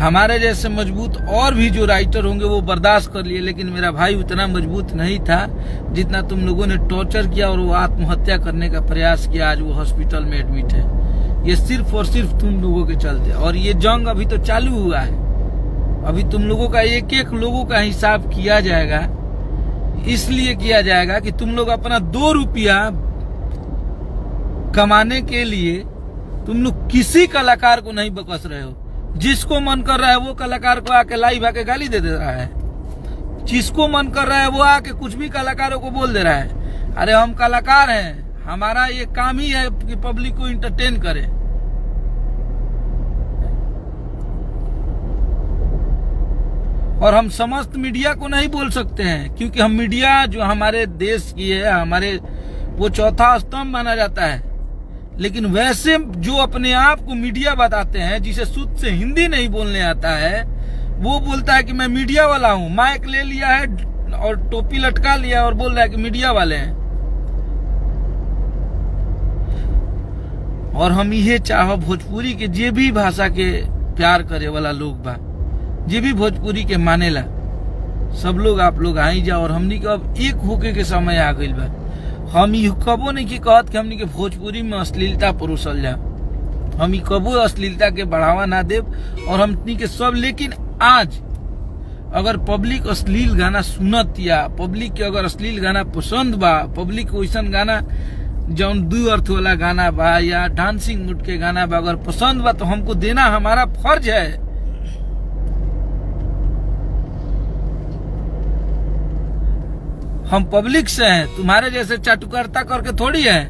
हमारे जैसे मजबूत और भी जो राइटर होंगे वो बर्दाश्त कर लिए, लेकिन मेरा भाई उतना मजबूत नहीं था जितना तुम लोगों ने टॉर्चर किया और वो आत्महत्या करने का प्रयास किया। आज वो हॉस्पिटल में एडमिट है। ये सिर्फ और सिर्फ तुम लोगों के चलते। और ये जंग अभी तो चालू हुआ है। अभी तुम लोगों का एक एक लोगों का हिसाब किया जाएगा। इसलिए किया जाएगा कि तुम लोग अपना 2 रुपया कमाने के लिए तुम लोग किसी कलाकार को नहीं बकस रहे हो। जिसको मन कर रहा है वो कलाकार को आके लाइव आके गाली दे रहा है। जिसको मन कर रहा है वो आके कुछ भी कलाकारों को बोल दे रहा है। अरे हम कलाकार हैं, हमारा ये काम ही है कि पब्लिक को इंटरटेन करें। और हम समस्त मीडिया को नहीं बोल सकते हैं, क्योंकि हम मीडिया जो हमारे देश की है, हमारे वो चौथा स्तंभ माना जाता है। लेकिन वैसे जो अपने आप को मीडिया बताते हैं, जिसे शुद्ध से हिंदी नहीं बोलने आता है, वो बोलता है कि मैं मीडिया वाला हूं। माइक ले लिया है और टोपी लटका लिया और बोल रहा है कि मीडिया वाले हैं। और हम ये चाहो भोजपुरी के जे भी भाषा के प्यार करे वाला लोग बा, जे भी भोजपुरी के मानेला, सब लोग आप लोग आई जाओ। और हमनी के अब एक होके के समय आ गइल बा। हम ये कबो नहीं की कहत कि हमनी के भोजपुरी में अश्लीलता परोसल जा। हम कबो अश्लीलता के बढ़ावा ना देव। और हमनी के सब, लेकिन आज अगर पब्लिक अश्लील गाना सुनत या पब्लिक के अगर अश्लील गाना पसंद बा, पब्लिक को वैसन गाना जौन 2 अर्थ वाला गाना बा या डांसिंग मूड के गाना बा अगर पसंद बा, तो हमको देना हमारा फर्ज है। हम पब्लिक से हैं, तुम्हारे जैसे चाटुकारिता करके थोड़ी है।